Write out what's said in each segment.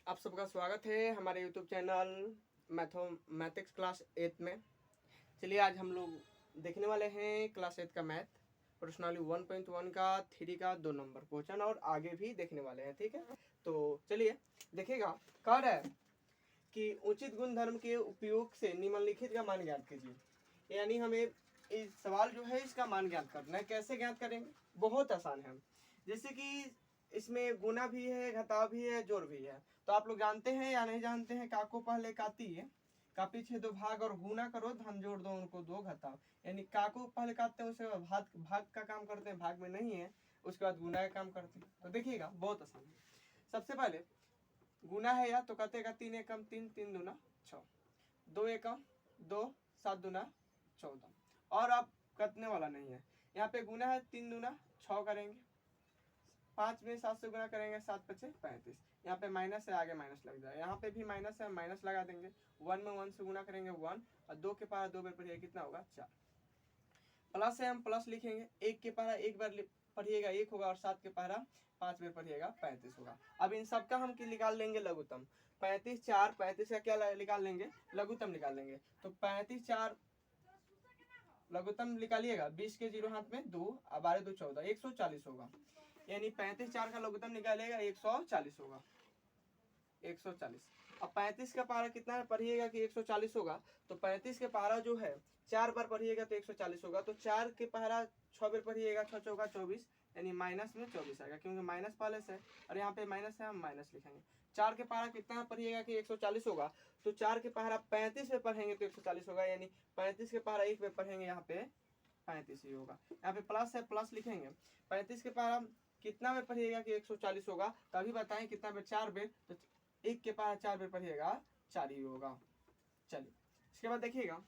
आप सबका स्वागत है हमारे YouTube चैनल मैथमेटिक्स क्लास 8 में। चलिए आज हम लोग देखने वाले हैं क्लास 8 का मैथ प्रश्नावली 1.1 का 3 का 2 नंबर क्वेश्चन और आगे भी देखने वाले हैं। ठीक है, तो चलिए देखिएगा। कह रहा है कि उचित गुणधर्म के उपयोग से निम्नलिखित का मान ज्ञात कीजिए। यानी हमें इस सवाल जो है इसका मान ज्ञात करना है। कैसे ज्ञात करेंगे? बहुत आसान है। जैसे कि इसमें गुना भी है, घटाव भी है, जोड़ भी है। तो आप लोग जानते हैं या नहीं जानते हैं? का को पहले काटी है, का पीछे दो भाग और गुना करो, धन जोड़ दो, उनको दो घटाओ। यानी का को पहले काटते हैं, उसके बाद भाग का काम करते हैं, भाग में नहीं है, उसके बाद गुना का काम करते हैं। तो देखिएगा बहुत आसान है। सबसे पहले गुना है या तो कतेगा 3 एकम 3, 3 दूना 6, 2 एकम 2, 7 दूना 14। और अब कटने वाला नहीं है। यहाँ पे गुना है 3 दूना 6 करेंगे, 5 में 7 से गुना करेंगे, 7 पचे 35। यहाँ पे माइनस है, आगे माइनस लग जाए। यहाँ पे भी माइनस है, माइनस लगा देंगे। 1 में 1 से गुना करेंगे 1, और 2 के पारा 2 बार पढ़िएगा, कितना होगा 4। प्लस है, हम प्लस लिखेंगे। 1 के पारा 1 बार पढ़िएगा 1 होगा, और 7 के पारा 5 बार पढ़िएगा 35 होगा। अब इन सबका हम निकाल लेंगे लघुत्तम। 35 4, 35 का क्या निकाल लेंगे? लघुत्तम निकाल लेंगे। तो 35 4 लघुत्तम निकालिएगा। 20 के 0 हाथ में 2, 12 2 14, 140 होगा। यानी 35 4 का लघुत्तम निकालेगा 140 होगा, 140। अब 35 का पारा कितना पढ़िएगा कि 140 होगा। तो 35 के पारा जो है 4 बार पढ़िएगा तो 140 होगा। तो 4 के पारा 6 बार पढ़िएगा, 6 चौका 24, यानी माइनस में 24 आएगा, क्योंकि माइनस पहले से, और यहाँ पे माइनस है, हम माइनस लिखेंगे। 4 के पारा कितना पढ़िएगा कि 140 होगा। तो 4 के पारा 35 पे पढ़ेंगे तो 140 होगा, यानी 35 के पारा 1 पे पढ़ेंगे, यहाँ पे 35 ही होगा। यहाँ पे प्लस है, प्लस लिखेंगे। 35 के पारा कितना बेर पढ़िएगा कि 140 होगा। तभी बताएं कितना बेर? 4 बेर। तो 1 के पारा 4 बेर पढ़िएगा, 4 ही होगा। चलिए इसके बाद देखिएगा,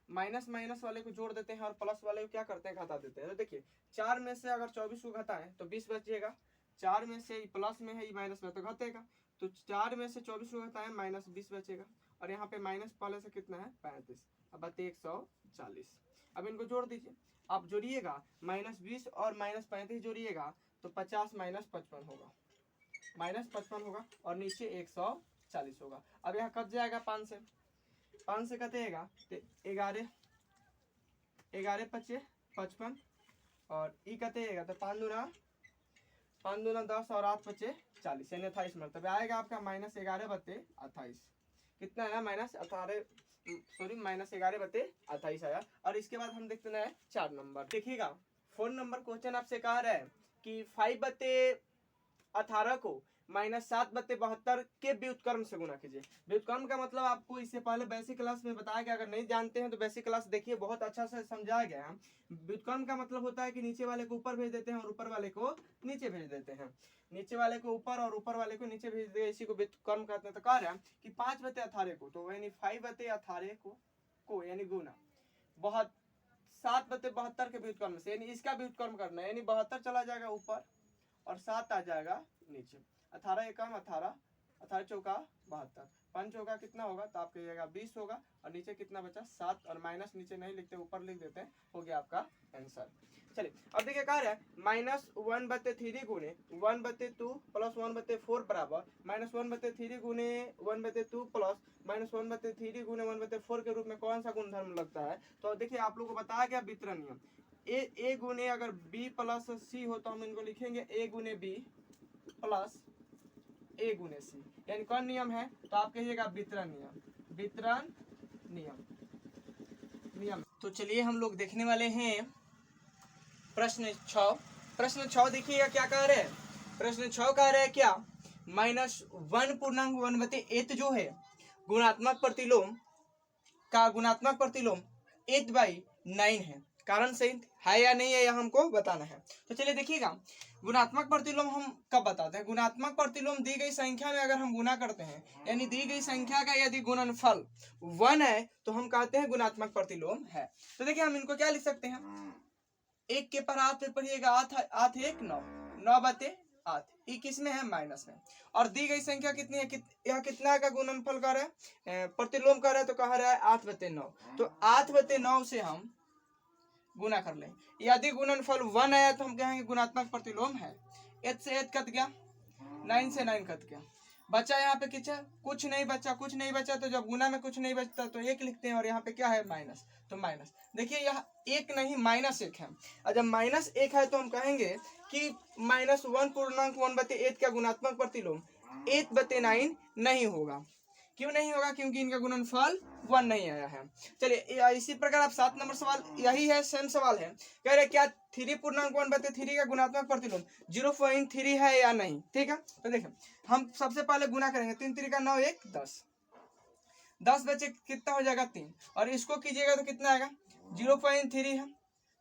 माइनस माइनस वाले को जोड़ देते हैं और प्लस वाले को क्या करते हैं? घटा देते हैं। तो देखिए 4 में से अगर 24 को घटाएं तो 20 बचेगा। 4 में से प्लस में है, ये माइनस में, तो घटेगा। तो 4 में से 24 को घटाएं, माइनस 20 बचेगा। और यहाँ पे माइनस पहले से कितना है? 35। अब बात 140। अब इनको जोड़ दीजिए। आप जोड़िएगा, -20 और -35 जोड़िएगा तो 50 - 55 होगा, -55 होगा, और नीचे 140 होगा। अब यहाँ कट जाएगा 5 से, 5 से कटेगा तो 11 पचे 55, और ई कटेगा तो 5 दूना 10, और 8 पचे 40, यानी 28 मतलब आएगा आपका -11/28। कितना है? -11/28 आया। और इसके बाद हम देखते हैं 4 नंबर। देखिएगा 4 नंबर क्वेश्चन आपसे कह रहा है कि 5/18 को -7/72 के व्युत्क्रम से गुना कीजिए। व्युत्क्रम का मतलब आपको इससे पहले बेसिक क्लास में बताया गया। अगर नहीं जानते हैं तो बेसिक क्लास देखिए, बहुत अच्छा से समझाया गया है। व्युत्क्रम का मतलब होता है कि नीचे वाले को ऊपर भेज देते हैं और ऊपर वाले को नीचे भेज देते हैं। नीचे वाले को ऊपर और ऊपर वाले को नीचे भेज देते हैं, इसी को व्युत्क्रम कहते हैं। तो कह रहा है कि 5/18 को, तो यानी 5/18 को यानी गुना 7/72 के व्युत्क्रम से, यानी इसका व्युत्क्रम करना है। यानी 72 चला जाएगा ऊपर और 7 आ जाएगा नीचे। 18 एकम 18, 18 चौका 72, 5 चौका कितना होगा? तो आप कहिएगा 20 होगा। और नीचे कितना बचा? 7, और माइनस नीचे नहीं लिखते, ऊपर लिख देते हैं। हो गया आपका आंसर। चलिए अब देखिए कह रहा है -1/3 गुने 1/2 प्लस 1/4 बराबर -1/3 गुने 1/2 प्लस -1/3 गुने 1/4 के रूप में कौन सा गुणधर्म लगता है? तो देखिए आप लोगों को बताया गया वितरण नियम। ए गुने अगर बी प्लस सी हो तो हम इनको लिखेंगे ए गुने बी प्लस ए गुने सी, यानी कौन नियम है? तो आप कहिएगा वितरण नियम, वितरण नियम। तो चलिए हम लोग देखने वाले हैं प्रश्न 6। प्रश्न 6 देखिएगा क्या कह रहे हैं। प्रश्न 6 कह रहे हैं क्या? -1/8 जो है गुणात्मक प्रतिलोम का गुणात्मक प्रतिलोम 8/9 है। कारण सहित है या नहीं है, यह हमको बताना है। तो चलिए देखिएगा, गुणात्मक प्रतिलोम हम कब बताते हैं? गुणात्मक प्रतिलोम दी गई संख्या में अगर हम गुना करते हैं, यानी दी गई संख्या का यदि गुणनफल 1 है तो हम कहते हैं गुणात्मक प्रतिलोम है। तो देखिए हम इनको क्या लिख सकते हैं? 1 के पर 8 पे पढ़िएगा, 8 1 9, 9/8। ये किस में है? माइनस में। और दी गई संख्या कितनी है? यह कितना का गुणनफल कर रहा है? प्रतिलोम कर रहा है, तो कह रहा है 8/9। तो 8/9 से हम गुना कर लें। यदि गुणनफल 1 आया तो हम कहेंगे गुणात्मक प्रतिलोम है। 8 से 8 कट गया, 9 से 9 कट गया, बचा यहाँ पे कितना, कुछ नहीं बचा, कुछ नहीं बचा तो जब गुना में कुछ नहीं बचता तो एक लिखते हैं, और यहाँ पे क्या है माइनस, तो माइनस। देखिए यहाँ एक नहीं -1 है, और जब -1 है तो हम कहेंगे कि -1 पूर्णांक 1/8 का गुणात्मक प्रतिलोम 8/9 नहीं होगा। क्यों नहीं होगा, क्योंकि इनका गुणनफल 1 नहीं आया है। चलिए इसी प्रकार आप 7 नंबर सवाल, यही है, सेम सवाल है, कह रहे क्या 3 पूर्णांक 1/3 का गुणात्मक प्रतिलोम 0.3 है या नहीं। ठीक है, तो देखिए हम सबसे पहले गुना करेंगे, 3 3 का 9, 1 10, 10 बचे कितना हो जाएगा 3, और इसको कीजिएगा तो कितना आएगा 0.3 है,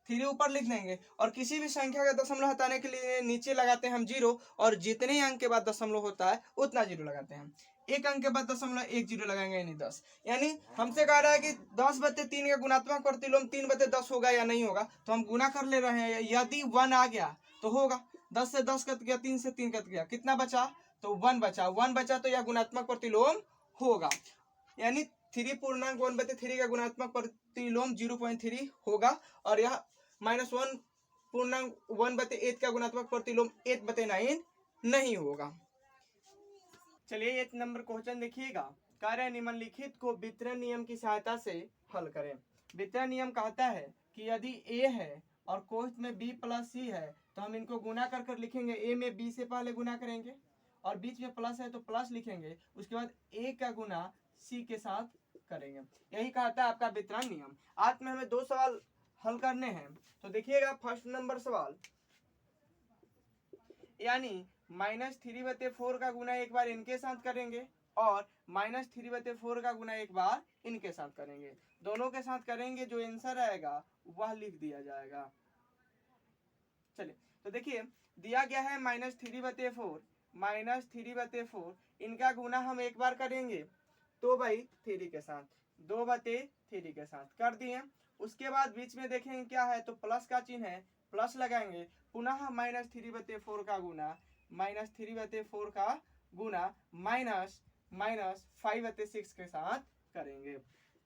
3 ऊपर लिख देंगे, और किसी भी संख्या का दशमलव हटाने के लिए नीचे लगाते हैं हम 0, और जितने अंक के बाद दशमलव होता है उतना 0 लगाते हैं। एक अंक के बाद दशमलव 1 0 लगाएंगे, यानी 10। यानी हमसे कह रहा है कि 10/3 का गुणात्मक प्रतिलोम 3/10 होगा या नहीं होगा, तो हम गुना कर ले रहे हैं, यदि 1 आ गया तो होगा, 10 से 10 कट गया, 3 से 3 कट गया, कितना बचा, तो 1 बचा, 1 बचा तो यह गुणात्मक प्रतिलोम होगा, यानी 3 पूर्णांक 1/3 का गुणात्मक प्रतिलोम 0.3 होगा, और यह -1 पूर्णांक 1/8 का गुणात्मक प्रतिलोम 8/9 नहीं होगा। चलिए 1 नंबर क्वेश्चन देखिएगा, कार्य निम्नलिखित को वितरण नियम की सहायता से हल करें। वितरण नियम कहता है कि यदि a है और कोष्ठ में b + c है तो हम इनको गुना कर कर लिखेंगे, a में b से पहले गुना करेंगे, और बीच में प्लस है तो प्लस लिखेंगे, उसके बाद a का गुना c के साथ करेंगे। यही कहता है आपका वितरण नियम। आज में हमें 2 सवाल हल करने हैं, तो देखिएगा फर्स्ट नंबर सवाल, यानी -3/4 का गुना एक बार इनके साथ करेंगे, और -3/4 का गुना एक बार इनके साथ करेंगे, दोनों के साथ करेंगे, जो आंसर आएगा वह लिख दिया जाएगा। चलिए तो देखिए दिया गया है -3/4, इनका गुना हम एक बार करेंगे तो भाई 3 के साथ, 2/3 के साथ कर दिए। उसके बाद बीच में देखेंगे क्या है, तो प्लस का चिन्ह है, प्लस लगाएंगे, पुनः -3/4 का गुना, -3/4 का गुना माइनस 5/6 के साथ करेंगे।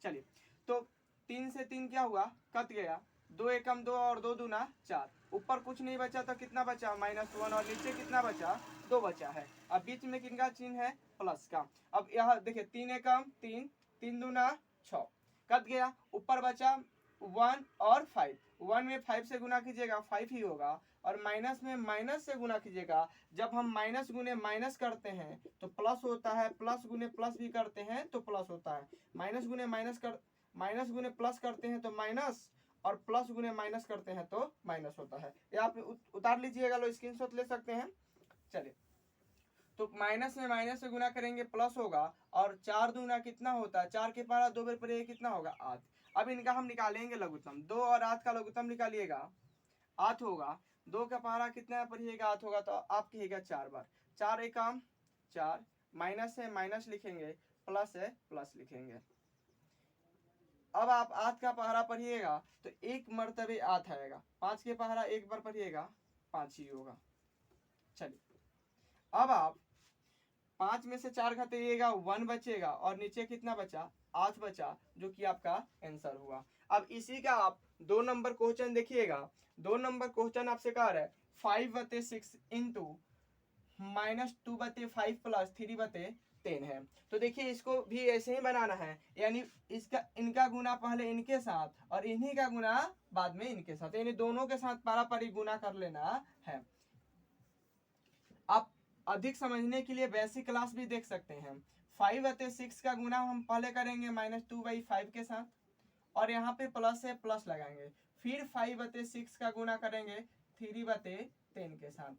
चलिए तो 3 से 3 क्या हुआ, कट गया, 2 एकम 2 और 2 दूना 4, ऊपर कुछ नहीं बचा तो कितना बचा -1, और नीचे कितना बचा 2 बचा है। अब बीच में किनका चिन्ह है, प्लस का। अब यह देखिए 3 एकम 3, 3 दूना 6, कट गया, ऊपर बचा 1 और 5, 1 में 5 से गुना कीजिएगा 5 ही होगा, और माइनस में माइनस से गुना कीजिएगा, जब हम माइनस गुने माइनस करते हैं तो प्लस होता है, प्लस गुने प्लस भी करते हैं तो प्लस होता है, माइनस गुने प्लस करते हैं तो माइनस, और प्लस गुने माइनस करते हैं तो माइनस होता है। ये आप उतार लीजिएगा, लो स्क्रीनशॉट ले सकते हैं। चलिए तो माइनस में माइनस से गुना करेंगे प्लस होगा, और 4 दूना कितना होता है, 4 के पारा 2 बार पड़ेगा, कितना होगा 8। अब इनका हम निकालेंगे लघुत्तम, 2 और 8 का लघुत्तम निकालिएगा, 8 होगा, 2 का पारा कितना पढ़िएगा 8 होगा, तो आप कहिएगा 4 बार, 4 एकम 4, माइनस है माइनस लिखेंगे, प्लस है प्लस लिखेंगे। अब आप 8 का पहरा पढ़िएगा तो 1 मर्तबे 8 आएगा, 5 के पहरा 1 बार पढ़िएगा 5 ही होगा। चलिए अब आप 5 में से 4 घटाइएगा 1 बचेगा, और नीचे कितना बचा 8 बचा, जो कि आपका आंसर हुआ। अब इसी का आप 2 नंबर क्वेश्चन देखिएगा, 2 नंबर क्वेश्चन आपसे कह रहा है 5/6 इंटू -2/5 प्लस 3/10 है। तो देखिए इसको भी ऐसे ही बनाना है, यानी इसका इनका गुना पहले इनके साथ और इन्हीं का गुना बाद में इनके साथ, यानी दोनों के साथ पारापारी गुना कर लेना है। आप अधिक समझने के लिए बेसिक क्लास भी देख सकते हैं। 5/6 का गुना हम पहले करेंगे -2/5 के साथ, और यहाँ पे प्लस है प्लस लगाएंगे, फिर 5/6 का गुना करेंगे 3/10 के साथ,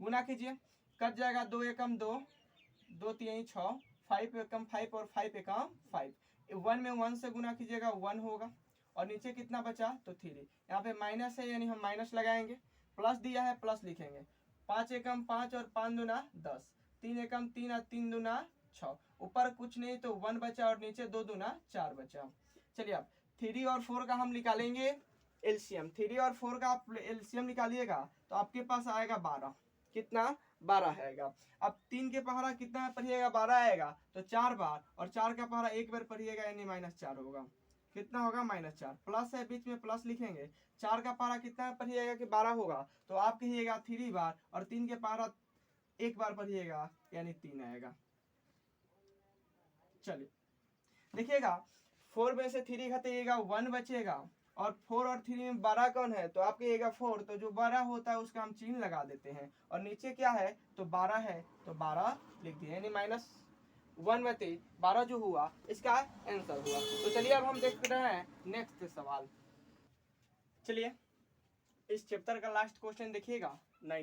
गुना कीजिए, कट जाएगा, 2 एकम 2, 2 3 6, 5 एकम 5 और 5 एकम 5, 1 में 1 से गुना कीजिएगा 1 होगा, और नीचे कितना बचा तो 3, यहाँ पे माइनस है यानी हम माइनस लगाएंगे, प्लस दिया है प्लस लिखेंगे, 5 एकम 5 और 5 दूना 10, 3 एकम 3 और 3 दूना 6, ऊपर कुछ नहीं तो 1 बचा, और नीचे 2 दूना 4 बचा। चलिए अब 3 और 4 का हम निकालेंगे एलसीएम, 3 और 4 का आप एलसीएम निकालिएगा तो आपके पास आएगा 12, कितना 12 आएगा। अब 3 के पहाड़ा कितना पढ़िएगा 12 आएगा, तो 4 बार, और 4 का पहाड़ा 1 बार पढ़िएगा, यानी -4 होगा, कितना होगा -4, प्लस है बीच में प्लस लिखेंगे, 4 का पारा कितना पढ़िएगा कि 12 होगा, तो आप कहिएगा 3 बार, और 3 के पारा एक बार पढ़िएगा यानी 3 आएगा। चलिए देखिएगा 4 में से 3 घटाइएगा 1 बचेगा, और 4 और 3 में बड़ा कौन है, तो आपके कहिएगा 4, तो जो बड़ा होता है उसका हम चिन्ह लगा देते हैं, और नीचे क्या है तो 12 है, तो 12 लिख दिए, यानी -1/12 जो हुआ इसका आंसर हुआ। तो चलिए अब हम देख रहे हैं नेक्स्ट सवाल। चलिए इस चैप्टर का लास्ट क्वेश्चन देखिएगा 9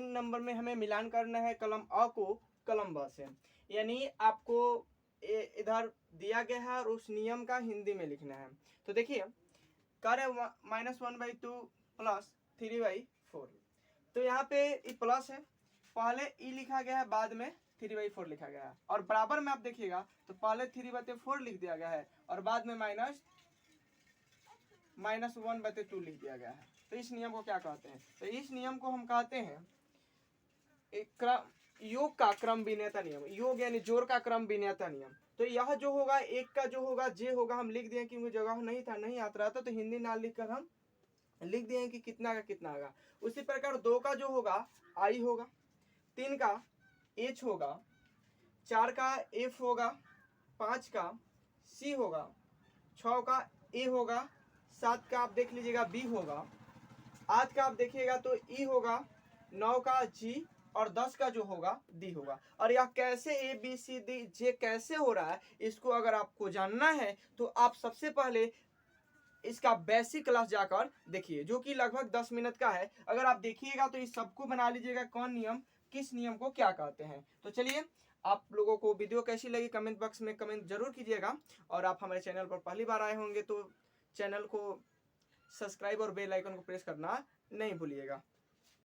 नंबर में हमें मिलान करना है कलम अ को कलम ब से, यानी आपको इधर दिया गया है और उस नियम का हिंदी में लिखना है। तो देखिए कार्य -1/2 प्लस 3/4, तो यहाँ पे ये प्लस है, पहले ई लिखा गया है बाद में 3/4 लिखा गया है, और बराबर में आप देखिएगा तो पहले 3/4 लिख दिया गया है और बाद में -1/2 लिख दिया गया है। तो इस नियम को क्या कहते हैं, तो इस नियम को हम कहते हैं एक योग का क्रम विन्यायता नियम, योग यानी जोड़ का क्रम विन्यायता नियम। तो यह जो होगा एक का जो होगा जे होगा, हम लिख दिए क्योंकि जगह नहीं था, नहीं आता था, तो हिंदी ना लिख कर हम लिख दिए कि कितना का कितना होगा। उसी प्रकार 2 का जो होगा आई होगा, 3 का एच होगा, 4 का एफ होगा, 5 का सी होगा, 6 का ए होगा, 7 का आप देख लीजिएगा बी होगा, 8 का आप देखिएगा तो ई होगा, 9 का जी, और 10 का जो होगा डी होगा। और यह कैसे A B C D J कैसे हो रहा है, इसको अगर आपको जानना है तो आप सबसे पहले इसका बेसिक क्लास जाकर देखिए, जो कि लगभग 10 मिनट का है। अगर आप देखिएगा तो इस सबको बना लीजिएगा कौन नियम किस नियम को क्या कहते हैं। तो चलिए आप लोगों को वीडियो कैसी लगी कमेंट बॉक्स में कमेंट जरूर कीजिएगा, और आप हमारे चैनल पर पहली बार आए होंगे तो चैनल को सब्सक्राइब और बेल आइकन को प्रेस करना नहीं भूलिएगा।